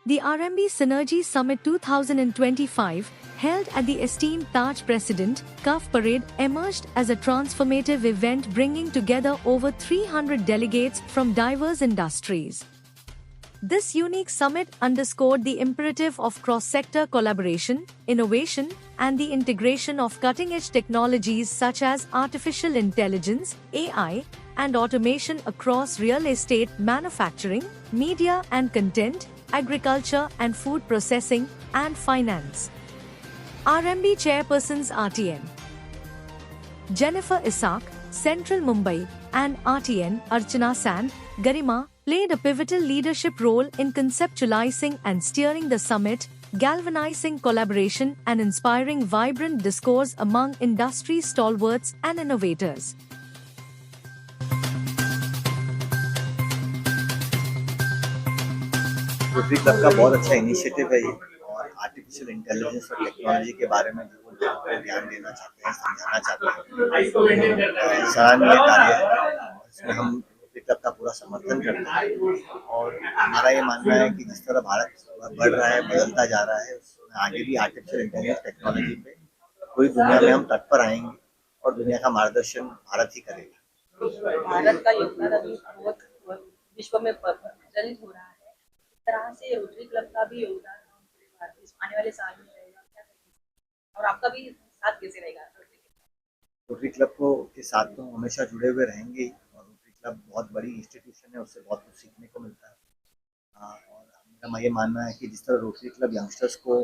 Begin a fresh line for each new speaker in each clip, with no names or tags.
The RMB Synergy Summit 2025, held at the esteemed Taj President Cuff Parade, emerged as a transformative event bringing together over 300 delegates from diverse industries. This unique summit underscored the imperative of cross-sector collaboration, innovation, and the integration of cutting-edge technologies such as artificial intelligence, AI, and automation across real estate, manufacturing, media and content, agriculture and food processing, and finance. RMB Chairpersons RTN Jennifer Isaac, Central Mumbai, and RTN Archana Sand, Garima, played a pivotal leadership role in conceptualizing and steering the summit, galvanizing collaboration and inspiring vibrant discourse among industry stalwarts and innovators.
Rotary club का बहुत अच्छा initiative है ये, और artificial intelligence और technology के बारे में जो ध्यान देना चाहते हैं, समझाना चाहते हैं, सराहनीय कार्य है। इसमें हम रोटरी क्लब का पूरा समर्थन करते हैं और हमारा ये मानना है कि जिस तरह भारत बढ़ रहा है, बदलता जा रहा है, उसमें आगे भी आर्टिफिशियल इंटेलिजेंस टेक्नोलॉजी पे पूरी दुनिया में हम तत्पर आएंगे और दुनिया का मार्गदर्शन भारत ही करेगा।
भारत का योगदान अभी बहुत विश्व में प्रचलित हो रहा है। तरह से रोटरी क्लब का भी योगदान आने वाले साल में रहेगा, क्या कहेंगे? और आपका भी साथ कैसे रहेगा?
रोटरी क्लब को के साथ तो हमेशा जुड़े हुए रहेंगे ही, और रोटरी क्लब बहुत बड़ी इंस्टीट्यूशन है, उससे बहुत कुछ सीखने को मिलता है। और मेरा ये मानना है कि जिस तरह रोटरी क्लब यंगस्टर्स को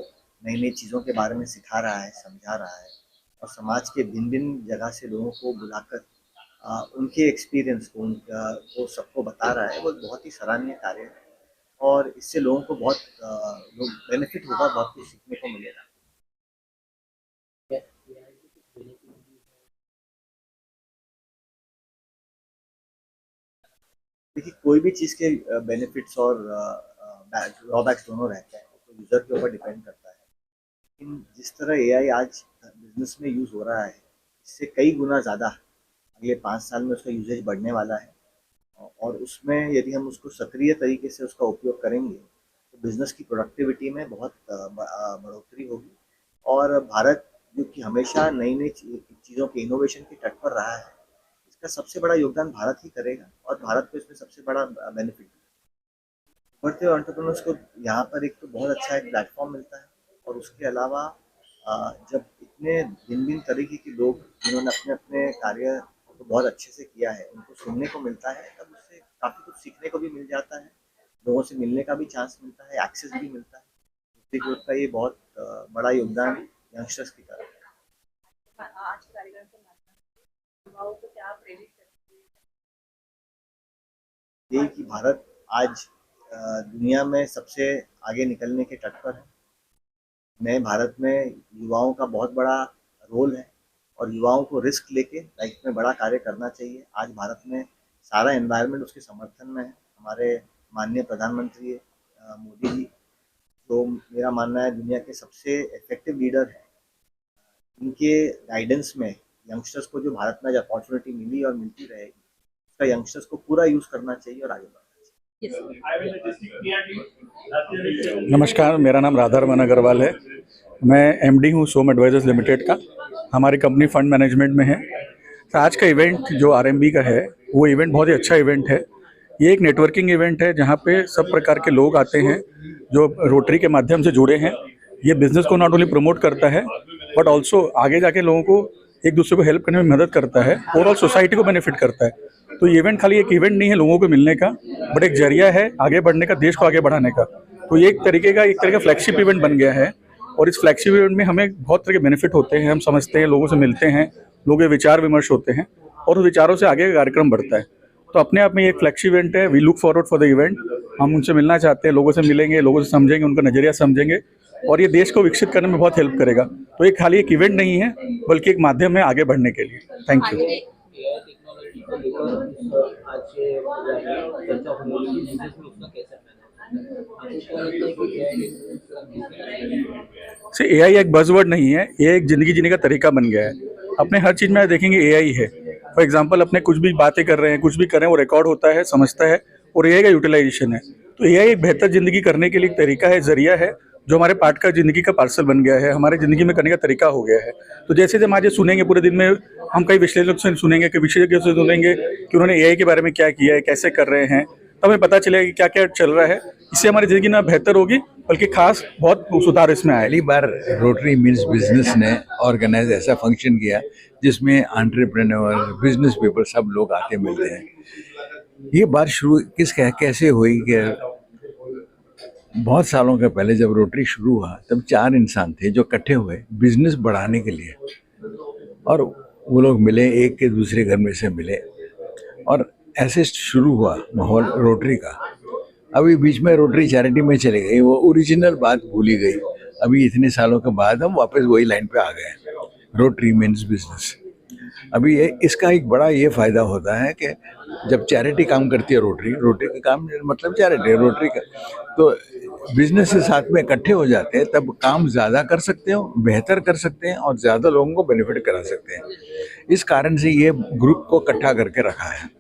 नई नई चीज़ों के बारे में सिखा रहा है, समझा रहा है, और समाज के भिन्न भिन्न जगह से लोगों को बुलाकर उनके एक्सपीरियंस को सबको बता रहा है, वो बहुत ही सराहनीय कार्य है और इससे लोगों को बहुत बेनिफिट होगा, बहुत कुछ सीखने को मिलेगा। देखिए, कोई भी चीज़ के बेनिफिट्स और ड्रॉबैक्स दोनों रहते हैं, तो यूज़र के ऊपर डिपेंड करता है। लेकिन जिस तरह एआई आज बिजनेस में यूज़ हो रहा है, इससे कई गुना ज़्यादा अगले 5 साल में उसका यूजेज बढ़ने वाला है, और उसमें यदि हम उसको सक्रिय तरीके से उसका उपयोग करेंगे तो बिज़नेस की प्रोडक्टिविटी में बहुत बढ़ोतरी होगी। और भारत जो कि हमेशा नई नई चीज़ों के इनोवेशन की तट पर रहा है, इसका सबसे बड़ा योगदान भारत ही करेगा और भारत को इसमें सबसे बड़ा बेनिफिट है। बढ़ते हुए एंटरप्रेन्योर्स को यहाँ पर एक तो बहुत अच्छा एक प्लेटफॉर्म मिलता है, और उसके अलावा जब इतने भिन्न भिन्न तरीके के लोग जिन्होंने अपने अपने कार्य तो बहुत अच्छे से किया है, उनको सुनने को मिलता है, तब उससे काफ़ी कुछ सीखने को भी मिल जाता है, लोगों से मिलने का भी चांस मिलता है, एक्सेस भी मिलता है। रोटरी क्लब का ये बहुत बड़ा योगदान यंगस्टर्स की तरफ है।
आज के कार्यक्रम के माध्यम से युवाओं को क्या प्रेरित करेंगे?
ये कि भारत आज दुनिया में सबसे आगे निकलने के तट पर है। नए भारत में युवाओं का बहुत बड़ा रोल है और युवाओं को रिस्क लेके लाइफ में बड़ा कार्य करना चाहिए। आज भारत में सारा एनवायरनमेंट उसके समर्थन में है। हमारे माननीय प्रधानमंत्री मोदी जी, तो मेरा मानना है दुनिया के सबसे इफेक्टिव लीडर हैं, इनके गाइडेंस में यंगस्टर्स को जो भारत में आज अपॉर्चुनिटी मिली और मिलती रहेगी, उसका यंगस्टर्स को पूरा यूज़ करना चाहिए और आगे बढ़ना चाहिए।
नमस्कार, मेरा नाम राधारमन अग्रवाल है। मैं एमडी हूँ सोम एडवाइजर्स लिमिटेड का। हमारी कंपनी फंड मैनेजमेंट में है। तो आज का इवेंट जो आरएमबी का है, वो इवेंट बहुत ही अच्छा इवेंट है। ये एक नेटवर्किंग इवेंट है जहाँ पे सब प्रकार के लोग आते हैं जो रोटरी के माध्यम से जुड़े हैं। ये बिज़नेस को नॉट ओनली प्रमोट करता है बट ऑल्सो आगे जाके लोगों को एक दूसरे को हेल्प करने में मदद करता है, ओवरऑल सोसाइटी को बेनिफिट करता है। तो ये इवेंट खाली एक इवेंट नहीं है लोगों को मिलने का, बट एक जरिया है आगे बढ़ने का, देश को आगे बढ़ाने का। तो ये एक तरीके का फ्लैगशिप इवेंट बन गया है, और इस फ्लैगशिप इवेंट में हमें बहुत तरह के बेनिफिट होते हैं। हम समझते हैं, लोगों से मिलते हैं, लोगों के विचार विमर्श होते हैं और उस विचारों से आगे का कार्यक्रम बढ़ता है। तो अपने आप में ये एक फ्लैगशिप इवेंट है। We look forward for the event. हम उनसे मिलना चाहते हैं, लोगों से मिलेंगे, लोगों से समझेंगे, उनका नज़रिया समझेंगे, और ये देश को विकसित करने में बहुत हेल्प करेगा। तो ये खाली एक इवेंट नहीं है बल्कि एक माध्यम है आगे बढ़ने के लिए। Thank you. से एआई एक बज़वर्ड नहीं है, ये एक ज़िंदगी जीने का तरीका बन गया है। अपने हर चीज़ में आप देखेंगे एआई है। फॉर एग्जांपल, अपने कुछ भी बातें कर रहे हैं, कुछ भी कर रहे हैं, वो रिकॉर्ड होता है, समझता है, और एआई का यूटिलाइजेशन है। तो एआई एक बेहतर ज़िंदगी करने के लिए एक तरीका है, ज़रिया है, जो हमारे पार्ट का ज़िंदगी का पार्सल बन गया है, हमारे ज़िंदगी में करने का तरीका हो गया है। तो जैसे हम आज ये सुनेंगे पूरे दिन में, हम कई विश्लेषकों से सुनेंगे, कई विशेषज्ञों से सुनेंगे कि उन्होंने एआई के बारे में क्या किया है, कैसे कर रहे हैं, तब हमें पता चलेगा कि क्या क्या चल रहा है। इससे हमारी ज़िंदगी ना बेहतर होगी, बल्कि खास बहुत सुधार इसमें आएगा।
पहली बार रोटरी मिल्स बिजनेस ने ऑर्गेनाइज ऐसा फंक्शन किया जिसमें एंटरप्रेन्योर, बिजनेस पीपल सब लोग आके मिलते हैं। ये बात शुरू कैसे हुई कि बहुत सालों के पहले जब रोटरी शुरू हुआ तब 4 इंसान थे जो इकट्ठे हुए बिजनेस बढ़ाने के लिए, और वो लोग मिले, एक के दूसरे घर में से मिले, और ऐसे शुरू हुआ माहौल रोटरी का। अभी बीच में रोटरी चैरिटी में चली गई, वो ओरिजिनल बात भूली गई। अभी इतने सालों के बाद हम वापस वही लाइन पे आ गए, रोटरी मीन्स बिजनेस। अभी इसका एक बड़ा ये फ़ायदा होता है कि जब चैरिटी काम करती है रोटरी, रोटरी का काम मतलब चैरिटी है, रोटरी का, तो बिजनेस के साथ में इकट्ठे हो जाते हैं, तब काम ज़्यादा कर सकते हो, बेहतर कर सकते हैं और ज़्यादा लोगों को बेनिफिट करा सकते हैं। इस कारण से ये ग्रुप को इकट्ठा करके रखा है।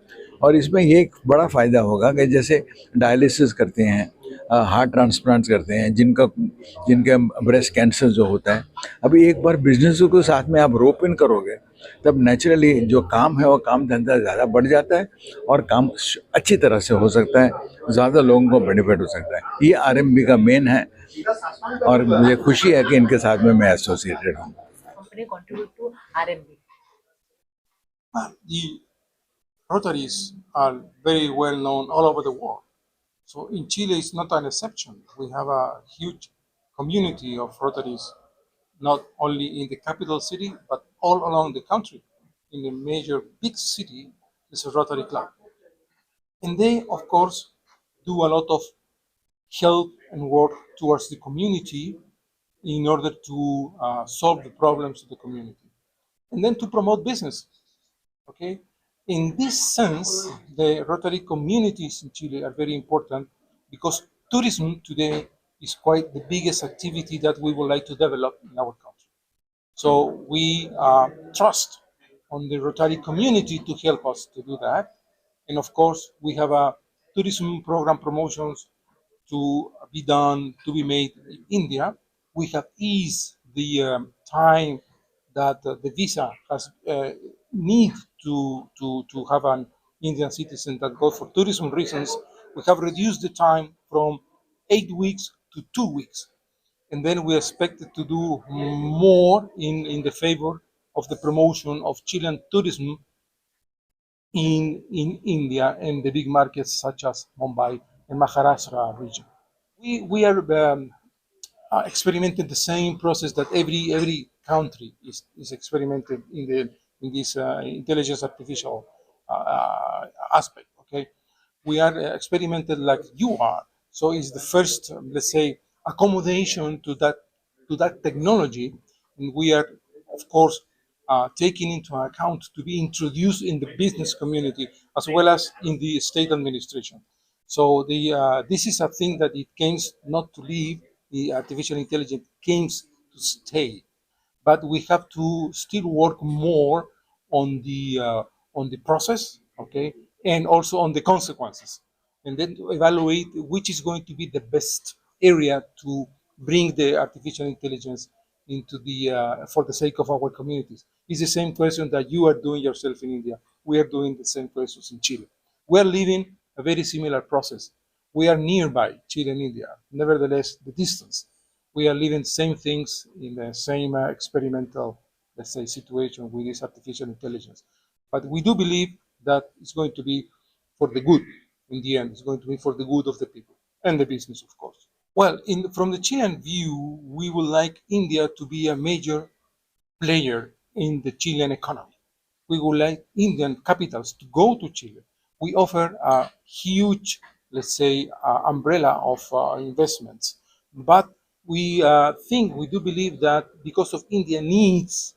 और इसमें ये एक बड़ा फ़ायदा होगा कि जैसे डायलिसिस करते हैं, हार्ट ट्रांसप्लांट करते हैं, जिनका ब्रेस्ट कैंसर जो होता है, अभी एक बार बिजनेस को साथ में आप रोप इन करोगे तब नेचुरली जो काम है वो काम धंधा ज़्यादा बढ़ जाता है और काम अच्छी तरह से हो सकता है, ज़्यादा लोगों को बेनिफिट हो सकता है। ये आरएमबी का मेन है और मुझे खुशी है कि इनके साथ में मैं एसोसिएटेड हूँ।
Company contribute to R&D.
The Rotaries are very well known all over the world. So in Chile, it's not an exception. We have a huge community of Rotaries, not only in the capital city, but all along the country. In a major big city, there's a Rotary Club. And they, of course, do a lot of help and work towards the community in order to solve the problems of the community. And then to promote business. Okay, in this sense, the Rotary communities in Chile are very important because tourism today is quite the biggest activity that we would like to develop in our country. So we trust on the Rotary community to help us to do that. And of course, we have a tourism program promotions to be done, to be made in India. We have eased the time that the visa has need to have an Indian citizen that goes for tourism reasons. We have reduced the time from 8 weeks to 2 weeks. And then we expect to do more in the favor of the promotion of Chilean tourism in India and the big markets such as Mumbai and Maharashtra region. We are experimenting the same process that every country is experimenting in this intelligence artificial aspect. Okay, we are experimented like you are. So it's the first, let's say, accommodation to that technology, and we are, of course, taking into account to be introduced in the business community as well as in the state administration. So this is a thing that it comes not to leave. The artificial intelligence comes to stay, but we have to still work more on the process, okay, and also on the consequences, and then to evaluate which is going to be the best area to bring the artificial intelligence into the for the sake of our communities. It's the same question that you are doing yourself in India. We are doing the same questions in Chile. We are living a very similar process. We are nearby Chile and India. Nevertheless, the distance. We are living the same things in the same experimental, let's say, situation with this artificial intelligence. But we do believe that it's going to be for the good in the end. It's going to be for the good of the people and the business, of course. Well, from the Chilean view, we would like India to be a major player in the Chilean economy. We would like Indian capitals to go to Chile. We offer a huge, let's say, umbrella of investments. But we we do believe that because of India needs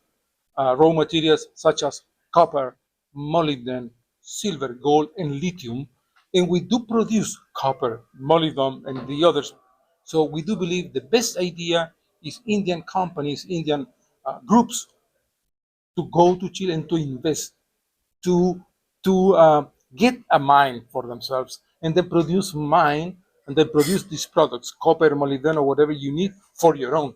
raw materials such as copper, molybdenum, silver, gold, and lithium, and we do produce copper, molybdenum, and the others. So we do believe the best idea is Indian companies, Indian groups to go to Chile and to invest, to get a mine for themselves, and then produce mine and then produce these products, copper, molybdenum, whatever you need for your own.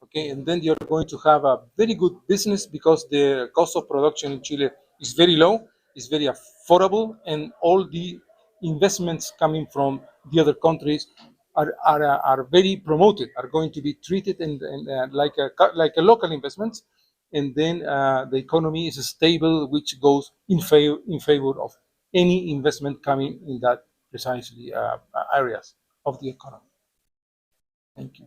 Okay, and then you're going to have a very good business because the cost of production in Chile is very low, is very affordable, and all the investments coming from the other countries are very promoted, are going to be treated like a local investment, and then the economy is stable, which goes in favor of any investment coming in that precisely areas of the economy. Thank you.